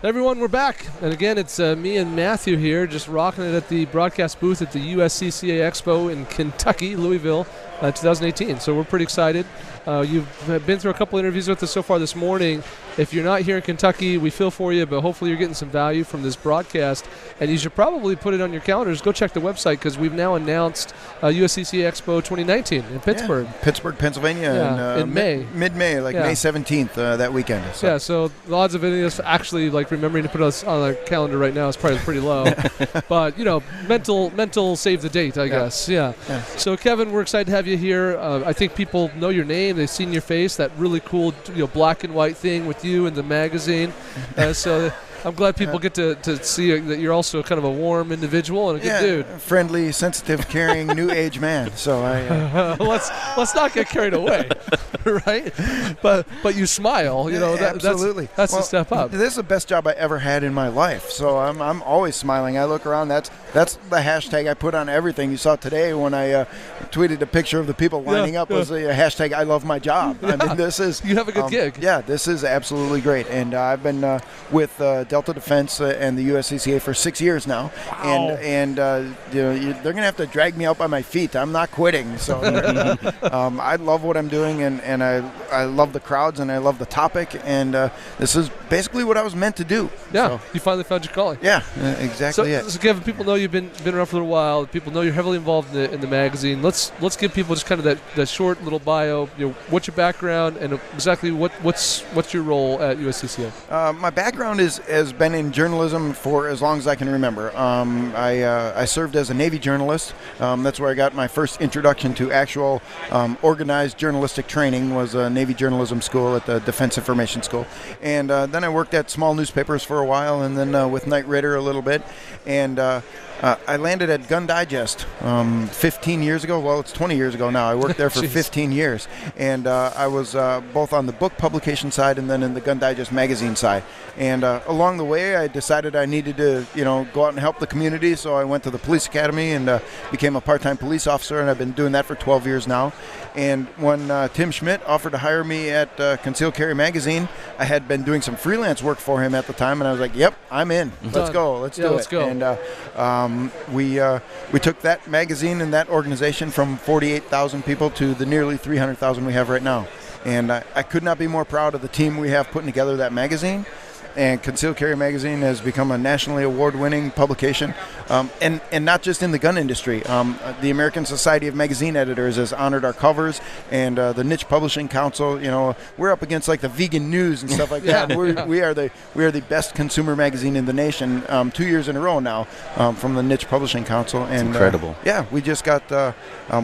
Everyone, we're back. And again, it's me and Matthew here, just rocking it at the broadcast booth at the USCCA Expo in Kentucky, Louisville, 2018. So we're pretty excited. You've been through a couple interviews with us so far this morning. If you're not here in Kentucky, we feel for you, but hopefully you're getting some value from this broadcast. And you should probably put it on your calendars. Go check the website because we've now announced USCCA Expo 2019 in Pittsburgh. Yeah, Pittsburgh, Pennsylvania. In May. Mid-May, May 17th that weekend. So. Yeah, so the odds of any of us actually remembering to put us on our calendar right now is probably pretty low. But, mental save the date, I guess. Yeah. So, Kevin, we're excited to have you here. I think people know your name. They've seen your face, that really cool black and white thing with you in the magazine. So I'm glad people get to see that you're also kind of a warm individual and a good dude. Friendly, sensitive, caring, new age man. So let's not get carried away, right? But you smile. Absolutely. That's a step up. This is the best job I ever had in my life. So I'm always smiling. I look around. That's the hashtag I put on everything. You saw today when I tweeted a picture of the people lining up was a hashtag I love my job. Yeah. I mean, this is you have a good gig. Yeah, this is absolutely great. And I've been with Delta Defense and the USCCA for 6 years now. Wow. And they're going to have to drag me out by my feet. I'm not quitting. So I love what I'm doing, and I love the crowds, and I love the topic. And this is basically what I was meant to do. Yeah, so. You finally found your calling. Yeah, exactly. So Kevin, people know you've been around for a little while. People know you're heavily involved in the magazine. Let's give people just kind of that short little bio. What's your background and exactly what's your role at USCCA? My background has been in journalism for as long as I can remember. I served as a Navy journalist. That's where I got my first introduction to actual organized journalistic training. Was a Navy journalism school at the Defense Information School, and then I worked at small newspapers for a while, and then with Knight Ridder a little bit, and I landed at Gun Digest 15 years ago. Well, it's 20 years ago now. I worked there for 15 years. And I was both on the book publication side and then in the Gun Digest magazine side. And along the way, I decided I needed to, go out and help the community. So I went to the police academy and became a part-time police officer. And I've been doing that for 12 years now. And when Tim Schmidt offered to hire me at Concealed Carry Magazine, I had been doing some freelance work for him at the time. And I was like, yep, I'm in. Let's go. Let's do it. Let's go. And we took that magazine and that organization from 48,000 people to the nearly 300,000 we have right now. And I could not be more proud of the team we have putting together that magazine. And Concealed Carry Magazine has become a nationally award-winning publication, and not just in the gun industry. The American Society of Magazine Editors has honored our covers, and the Niche Publishing Council. We're up against like the Vegan News and stuff like that. We are the best consumer magazine in the nation 2 years in a row now from the Niche Publishing Council. And incredible. We just got.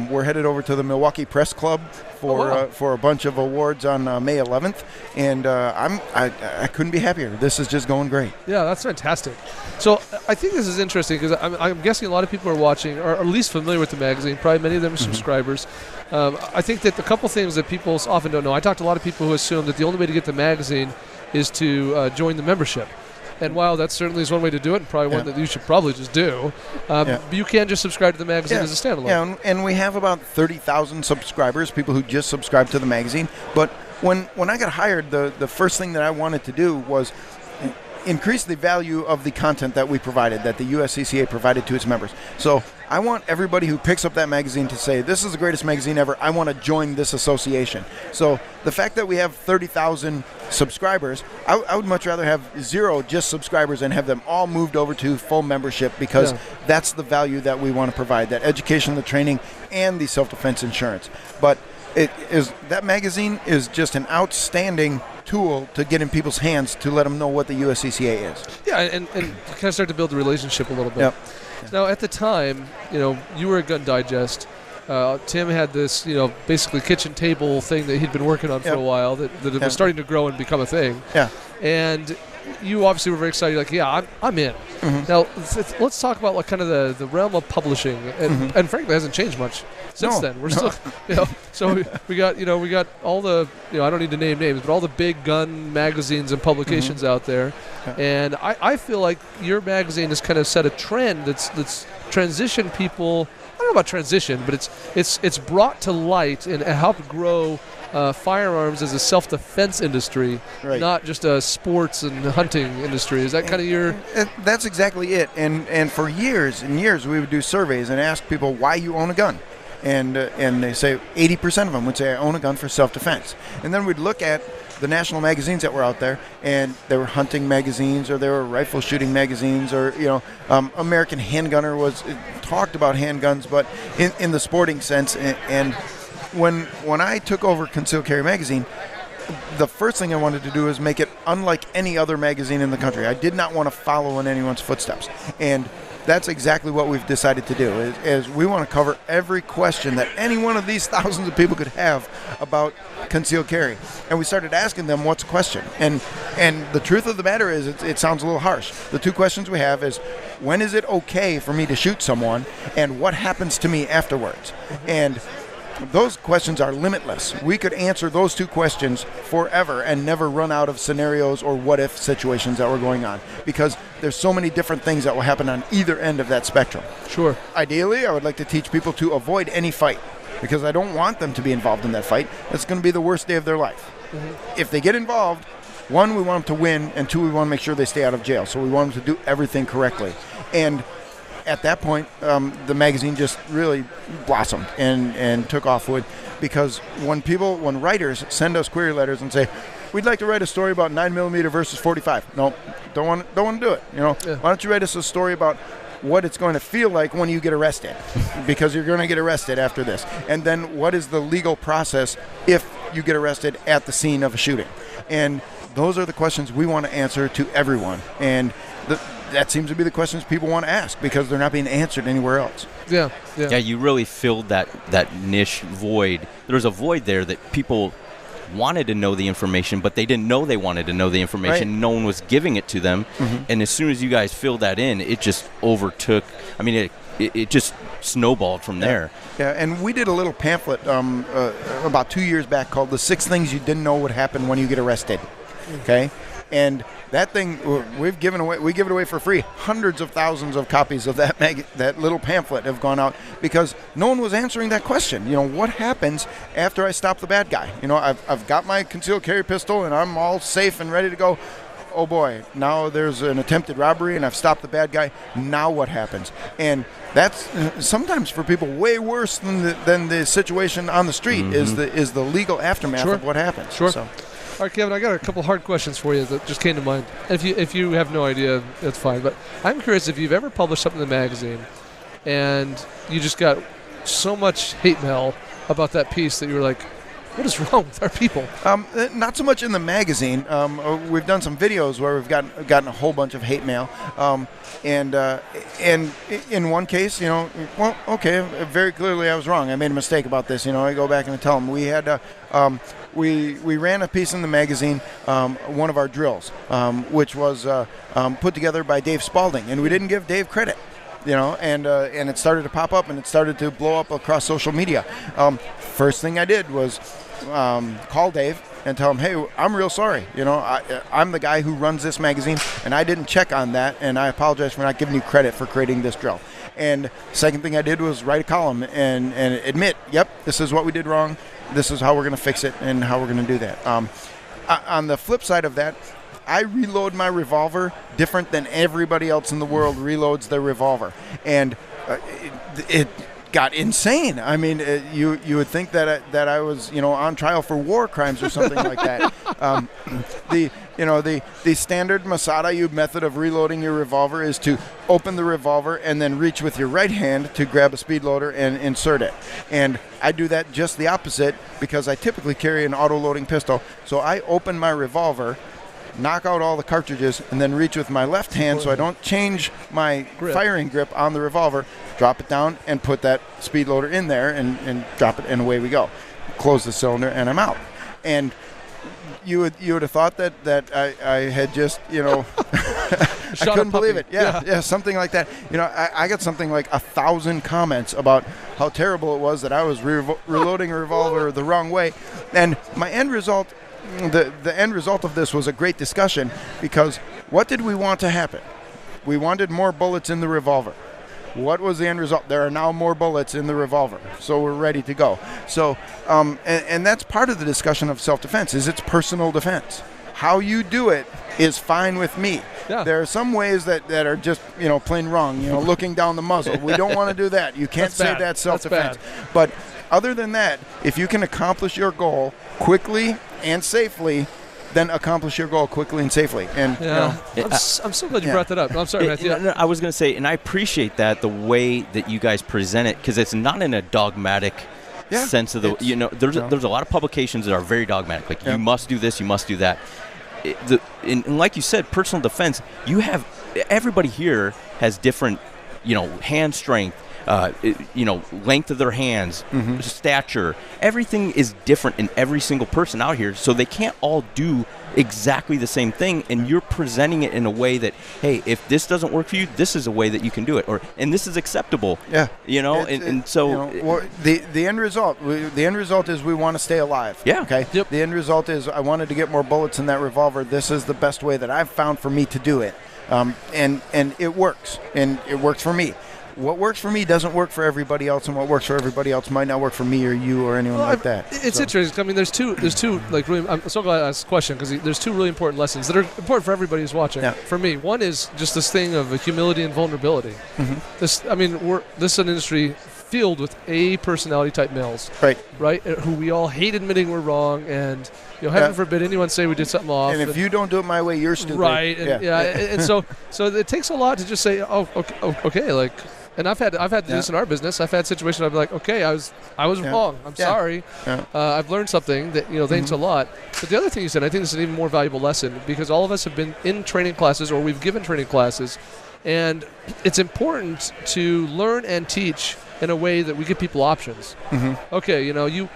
We're headed over to the Milwaukee Press Club for a bunch of awards on May 11th, and I couldn't be happier. This is just going great. Yeah, that's fantastic. So I think this is interesting because I'm guessing a lot of people are watching or at least familiar with the magazine. Probably many of them are subscribers. I think that a couple things that people often don't know. I talk to a lot of people who assume that the only way to get the magazine is to join the membership. And while that certainly is one way to do it, and probably one that you should probably just do, you can just subscribe to the magazine as a standalone. Yeah, and we have about 30,000 subscribers, people who just subscribe to the magazine. But when I got hired, the first thing that I wanted to do was increase the value of the content that we provided, that the USCCA provided to its members. So I want everybody who picks up that magazine to say, this is the greatest magazine ever, I want to join this association. So the fact that we have 30,000 subscribers, I would much rather have 0 just subscribers and have them all moved over to full membership, because that's the value that we want to provide, that education, the training, and the self-defense insurance. But that magazine is just an outstanding tool to get in people's hands to let them know what the USCCA is. Yeah, and kind of start to build a relationship a little bit. Yep. Now, at the time, you were at Gun Digest. Tim had this, basically kitchen table thing that he'd been working on for a while that was starting to grow and become a thing. Yeah. And you obviously were very excited, like, I'm in. Mm-hmm. Now, let's talk about kind of the realm of publishing, and frankly, it hasn't changed much since then. We're still, so we got all the, I don't need to name names, but all the big gun magazines and publications out there, and I feel like your magazine has kind of set a trend that's transitioned people, I don't know about transition, but it's brought to light and helped grow firearms as a self-defense industry, not just a sports and hunting industry. Is that kind of your... That's exactly it. And for years and years, we would do surveys and ask people why you own a gun. And they say 80% of them would say, I own a gun for self-defense. And then we'd look at the national magazines that were out there, and there were hunting magazines, or there were rifle shooting magazines, or American Handgunner talked about handguns, but in the sporting sense. And when I took over Concealed Carry Magazine, the first thing I wanted to do is make it unlike any other magazine in the country. I did not want to follow in anyone's footsteps, and that's exactly what we've decided to do. Is we want to cover every question that any one of these thousands of people could have about concealed carry, and we started asking them, what's a question? And the truth of the matter is, it sounds a little harsh. The two questions we have is, when is it okay for me to shoot someone, and what happens to me afterwards? And those questions are limitless. We could answer those two questions forever and never run out of scenarios or what-if situations that were going on, because there's so many different things that will happen on either end of that spectrum. Sure. Ideally, I would like to teach people to avoid any fight, because I don't want them to be involved in that fight. It's going to be the worst day of their life. Mm-hmm. If they get involved, one, we want them to win, and two, we want to make sure they stay out of jail. So we want them to do everything correctly. And at that point, the magazine just really blossomed and took off because when writers send us query letters and say, we'd like to write a story about 9mm versus 45. No, don't want to do it. Why don't you write us a story about what it's going to feel like when you get arrested, because you're going to get arrested after this. And then what is the legal process if you get arrested at the scene of a shooting? And those are the questions we want to answer to everyone. And that seems to be the questions people want to ask, because they're not being answered anywhere else. Yeah, you really filled that niche void. There was a void there that people wanted to know the information, but they didn't know they wanted to know the information. Right. No one was giving it to them. Mm-hmm. And as soon as you guys filled that in, it just overtook. I mean, it just snowballed from there. Yeah, and we did a little pamphlet about 2 years back called "The 6 Things You Didn't Know Would Happen When You Get Arrested." Okay, and that thing we give it away for free. Hundreds of thousands of copies of that little pamphlet have gone out, because no one was answering that question. What happens after I stop the bad guy? I've got my concealed carry pistol and I'm all safe and ready to go. Oh boy, now there's an attempted robbery and I've stopped the bad guy. Now what happens? And that's sometimes for people way worse than the situation on the street. Mm-hmm. is the legal aftermath of what happens. Sure. So. All right, Kevin, I got a couple hard questions for you that just came to mind. If you have no idea, that's fine. But I'm curious if you've ever published something in the magazine and you just got so much hate mail about that piece that you were like, what is wrong with our people? Not so much in the magazine. We've done some videos where we've gotten a whole bunch of hate mail. And in one case, very clearly I was wrong. I made a mistake about this. I go back and I tell them we had we ran a piece in the magazine, one of our drills, which was put together by Dave Spalding, and we didn't give Dave credit. And it started to pop up and it started to blow up across social media. First thing I did was call Dave and tell him, hey, I'm real sorry. I'm the guy who runs this magazine, and I didn't check on that, and I apologize for not giving you credit for creating this drill. And second thing I did was write a column and admit, yep, this is what we did wrong. This is how we're going to fix it and how we're going to do that. On the flip side of that, I reload my revolver different than everybody else in the world reloads their revolver. And it got insane. I mean, you would think that I was on trial for war crimes or something like that. The standard Masada method of reloading your revolver is to open the revolver and then reach with your right hand to grab a speed loader and insert it. And I do that just the opposite, because I typically carry an auto-loading pistol. So I open my revolver, knock out all the cartridges, and then reach with my left hand so I don't change my firing grip on the revolver, drop it down, and put that speed loader in there and drop it, and away we go. Close the cylinder, and I'm out. And you would have thought that I had just, I couldn't believe it. Yeah, something like that. I got something like 1,000 comments about how terrible it was that I was reloading a revolver the wrong way. And my end result, the end result of this was a great discussion, because what did we want to happen? We wanted more bullets in the revolver. What was the end result? There are now more bullets in the revolver, so we're ready to go. So, and that's part of the discussion of self-defense, is it's personal defense. How you do it is fine with me. Yeah. There are some ways that are just, plain wrong, looking down the muzzle. We don't want to do that. You can't say that's self-defense. But other than that, if you can accomplish your goal quickly and safely, then accomplish your goal quickly and safely. And I'm so glad you brought that up. I'm sorry, Matthew. I was going to say, and I appreciate that, the way that you guys present it, because it's not in a dogmatic sense of the, there's a lot of publications that are very dogmatic, like you must do this, you must do that. And like you said, personal defense, everybody here has different, hand strength, length of their hands, stature. Everything is different in every single person out here, so they can't all do exactly the same thing, and you're presenting it in a way that, hey, if this doesn't work for you, this is a way that you can do it, and this is acceptable. Yeah. The end result is we want to stay alive. Yeah. Okay. Yep. The end result is I wanted to get more bullets in that revolver. This is the best way that I've found for me to do it. And it works, and it works for me. What works for me doesn't work for everybody else, and what works for everybody else might not work for me or you or anyone like that. It's interesting. I mean, there's two. Like, really, I'm so glad I asked the question, because there's two really important lessons that are important for everybody who's watching. Yeah. For me, one is just this thing of humility and vulnerability. This is an industry filled with A personality type males, right, who we all hate admitting we're wrong, and heaven forbid anyone say we did something off. And if you don't do it my way, you're stupid. Right. And, and so it takes a lot to just say, okay, like. And I've had to do this in our business. I've had situations where I've been like, okay, I was wrong. I'm sorry. Yeah. I've learned something that thanks a lot. But the other thing you said, I think this is an even more valuable lesson, because all of us have been in training classes, or we've given training classes, and it's important to learn and teach in a way that we give people options. Okay, you're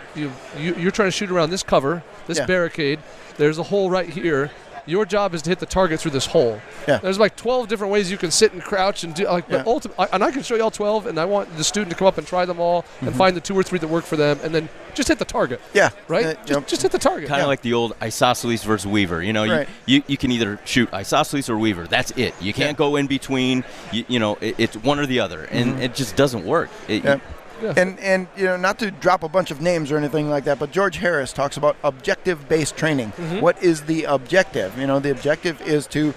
trying to shoot around this cover, this barricade. There's a hole right here. Your job is to hit the target through this hole. Yeah. There's like 12 different ways you can sit and crouch and do. But ultimately, and I can show you all 12, and I want the student to come up and try them all and find the 2 or 3 that work for them, and then just hit the target. Yeah. Right. Just hit the target. Kind of like the old isosceles versus Weaver. You can either shoot isosceles or Weaver. That's it. You can't go in between. It's one or the other, and it just doesn't work. Yeah. And not to drop a bunch of names or anything like that, but George Harris talks about objective-based training. What is the objective? The objective is to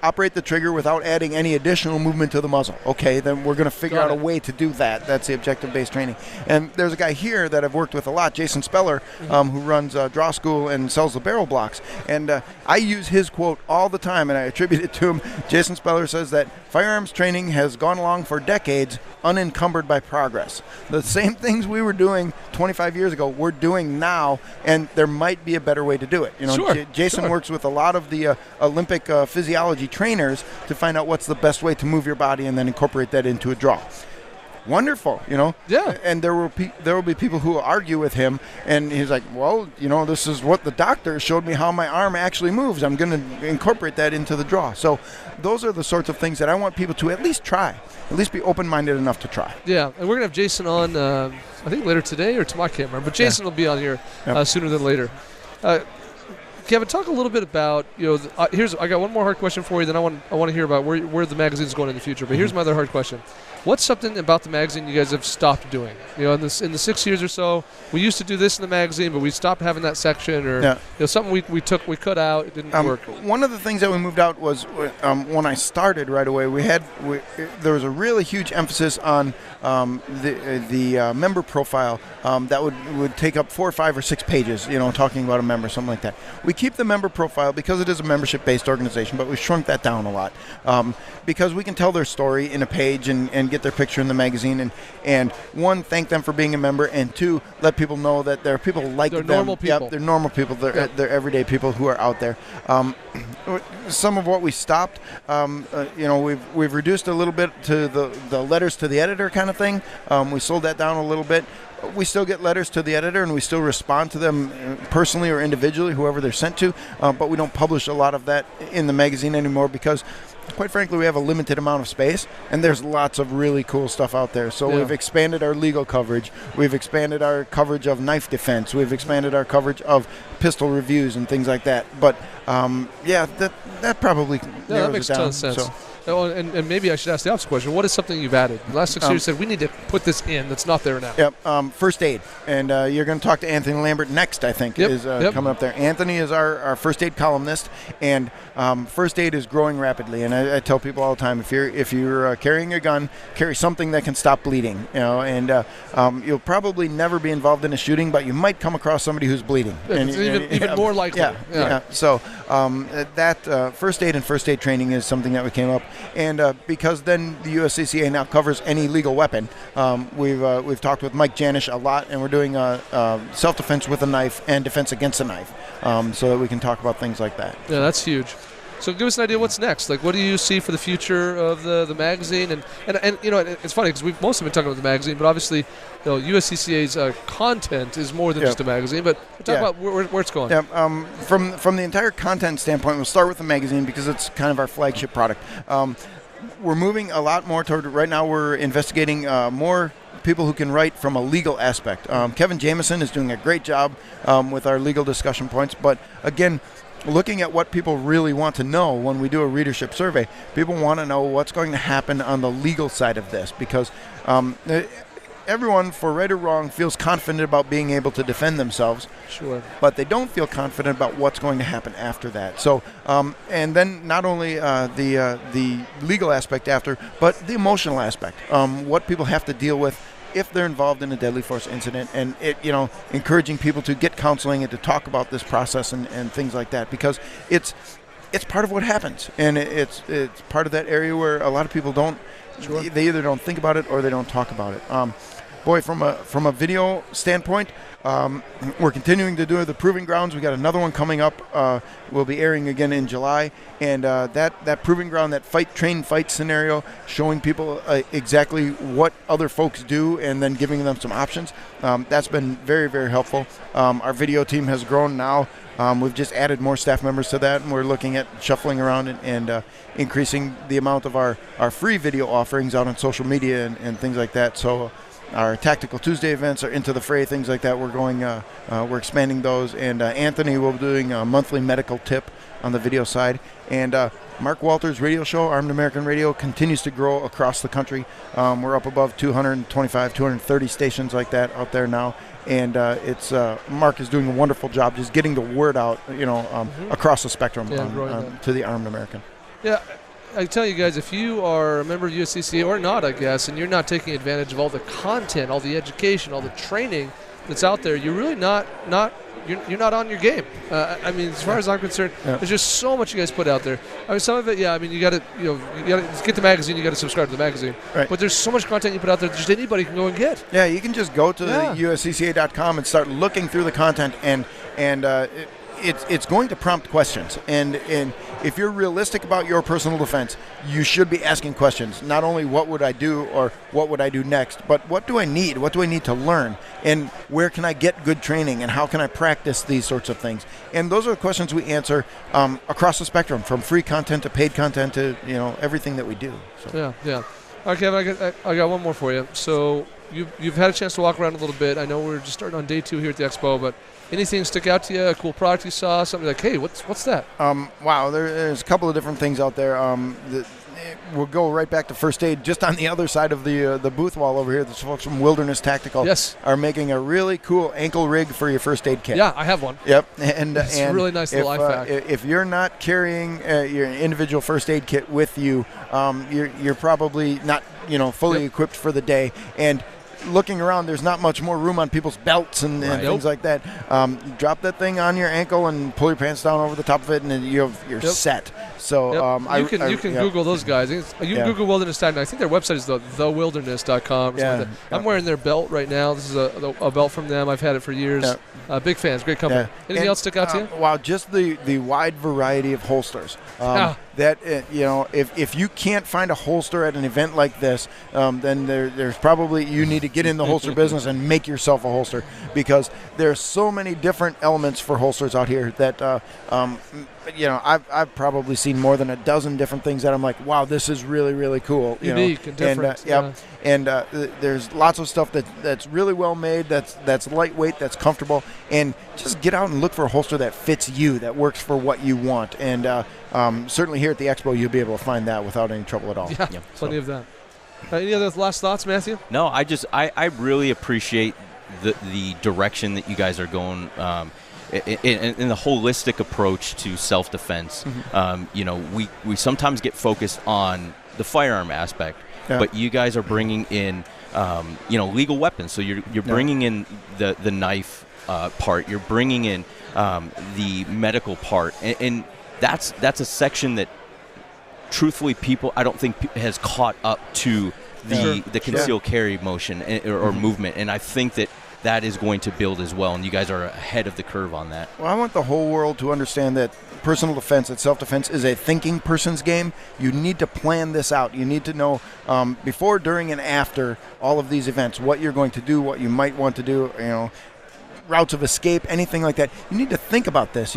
operate the trigger without adding any additional movement to the muzzle. Okay, then we're going to figure out a way to do that. That's the objective-based training. And there's a guy here that I've worked with a lot, Jason Speller, who runs Draw School and sells the barrel blocks. And I use his quote all the time, and I attribute it to him. Jason Speller says that firearms training has gone along for decades unencumbered by progress. The same things we were doing 25 years ago, we're doing now, and there might be a better way to do it. Jason works with a lot of the Olympic physiology trainers to find out what's the best way to move your body and then incorporate that into a draw. Wonderful, Yeah. And there will be people who will argue with him, and he's like, well, this is what the doctor showed me how my arm actually moves. I'm going to incorporate that into the draw. So those are the sorts of things that I want people to at least try, at least be open-minded enough to try. Yeah, and we're going to have Jason on, I think later today or tomorrow, I can't remember, but Jason will be on here sooner than later. Kevin, talk a little bit about, I got one more hard question for you, then I want to hear about where the magazine is going in the future. But here's my other hard question. What's something about the magazine you guys have stopped doing? In the 6 years or so, we used to do this in the magazine, but we stopped having that section, or something we cut out, it didn't work. One of the things that we moved out was when I started right away, there was a really huge emphasis on the member profile that would take up 4 or 5 or 6 pages, talking about a member, something like that. We keep the member profile because it is a membership-based organization, but we shrunk that down a lot because we can tell their story in a page and get their picture in the magazine, and one, thank them for being a member, and 2, let people know that there are people like them. They're normal people. Yep, they're normal people. They're everyday people who are out there. Some of what we stopped, we've reduced a little bit to the letters to the editor kind of thing. We sold that down a little bit. We still get letters to the editor, and we still respond to them personally or individually, whoever they're sent to, but we don't publish a lot of that in the magazine anymore because, quite frankly, we have a limited amount of space, and there's lots of really cool stuff out there. So we've expanded our legal coverage. We've expanded our coverage of knife defense. We've expanded our coverage of pistol reviews and things like that. But, that probably narrows it down. That makes a ton of sense. and maybe I should ask the opposite question. What is something you've added? The last 6 years, you said we need to put this in that's not there now. Yep, first aid. And you're going to talk to Anthony Lambert next, I think, is coming up there. Anthony is our first aid columnist, and first aid is growing rapidly. And I tell people all the time, if you're carrying a gun, carry something that can stop bleeding. And you'll probably never be involved in a shooting, but you might come across somebody who's bleeding. It's even more likely. Yeah. So that first aid and first aid training is something that we came up, and because then the USCCA now covers any legal weapon. We've talked with Mike Janish a lot, and we're doing self-defense with a knife and defense against a knife, so that we can talk about things like that. Yeah, that's huge. So give us an idea what's next. Like, what do you see for the future of the magazine? And it's funny because we've mostly been talking about the magazine, but obviously, USCCA's content is more than just a magazine. But talk about where it's going. Yeah. From the entire content standpoint, we'll start with the magazine because it's kind of our flagship product. We're moving a lot more toward. Right now, we're investigating more people who can write from a legal aspect. Kevin Jameson is doing a great job with our legal discussion points. But again, looking at what people really want to know when we do a readership survey, people want to know what's going to happen on the legal side of this, because everyone, for right or wrong, feels confident about being able to defend themselves. Sure. But they don't feel confident about what's going to happen after that. So, and then not only the legal aspect after, but the emotional aspect, what people have to deal with if they're involved in a deadly force incident, and encouraging people to get counseling and to talk about this process and things like that, because it's part of what happens, and it's part of that area where a lot of people don't. Sure. They either don't think about it or they don't talk about it. From a video standpoint, we're continuing to do the Proving Grounds. We got another one coming up. We'll be airing again in July, and that Proving Ground, that train fight scenario, showing people exactly what other folks do and then giving them some options. That's been very, very helpful. Our video team has grown now. We've just added more staff members to that, and we're looking at shuffling around and increasing the amount of our free video offerings out on social media and things like that. So our Tactical Tuesday events are Into the Fray, things like that. We're expanding those, and Anthony will be doing a monthly medical tip on the video side. And Mark Walters' radio show, Armed American Radio, continues to grow across the country. We're up above 225, 230 stations like that out there now. And Mark is doing a wonderful job just getting the word out, across the spectrum to the Armed American. Yeah, I tell you guys, if you are a member of USCCA or not, I guess, and you're not taking advantage of all the content, all the education, all the training that's out there, you're really not you're not on your game. I mean, as far as I'm concerned, there's just so much you guys put out there. I mean, some of it, you got to get the magazine. You got to subscribe to the magazine. Right. But there's so much content you put out there that just anybody can go and get. Yeah, you can just go to USCCA.com and start looking through the content, and it's going to prompt questions. And if you're realistic about your personal defense, you should be asking questions. Not only what would I do or what would I do next, but what do I need? What do I need to learn? And where can I get good training? And how can I practice these sorts of things? And those are the questions we answer across the spectrum, from free content to paid content to everything that we do. So. Yeah. All right, Kevin, I got one more for you. So you've had a chance to walk around a little bit. I know we're just starting on day 2 here at the Expo, but anything stick out to you? A cool product you saw? Something like, hey, what's that? Wow, there's a couple of different things out there. We'll go right back to first aid. Just on the other side of the booth wall over here, the folks from Wilderness Tactical are making a really cool ankle rig for your first aid kit. Yeah, I have one. Yep, and it's a really nice little life hack. If you're not carrying your individual first aid kit with you, you're probably not fully equipped for the day. And looking around, there's not much more room on people's belts and things like that. Drop that thing on your ankle and pull your pants down over the top of it, and you're set. So you can Google those guys. You can Google Wilderness Tactical. I think their website is thewilderness.com or something like that. I'm wearing their belt right now. This is a belt from them. I've had it for years. Big fans. Great company. Anything else stick out to you? Wow, just the wide variety of holsters. That if you can't find a holster at an event like this, then there's probably you need to get in the holster business and make yourself a holster, because there's so many different elements for holsters out here that I've probably seen more than a dozen different things that I'm like, wow, this is really, really cool. Unique and different. And there's lots of stuff that's really well made, that's lightweight, that's comfortable, and just get out and look for a holster that fits you, that works for what you want. And certainly here at the Expo, you'll be able to find that without any trouble at all. Yeah, plenty of that. Any other last thoughts, Matthew? No, I really appreciate the direction that you guys are going in the holistic approach to self-defense. We sometimes get focused on the firearm aspect, but you guys are bringing in legal weapons. So you're bringing in the knife part. You're bringing in the medical part, and that's a section that truthfully people I don't think has caught up to the concealed carry motion or movement, and I think that is going to build as well, and you guys are ahead of the curve on that. Well, I want the whole world to understand that personal defense and self-defense is a thinking person's game. You need to plan this out. You need to know before, during, and after all of these events what you're going to do, what you might want to do, routes of escape, anything like that. You need to think about this.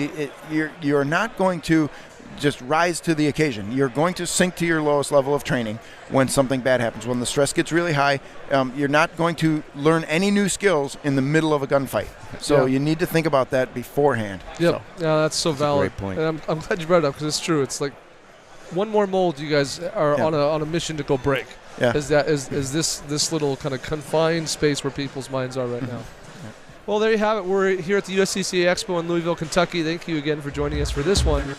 You're not going to just rise to the occasion. You're going to sink to your lowest level of training when something bad happens. When the stress gets really high, you're not going to learn any new skills in the middle of a gunfight. So you need to think about that beforehand. Yep. Yeah, that's so valid. Great point. And I'm glad you brought it up because it's true. It's like one more mold you guys are on a mission to go break. Yeah. Is this little kind of confined space where people's minds are right now. Well, there you have it. We're here at the USCCA Expo in Louisville, Kentucky. Thank you again for joining us for this one.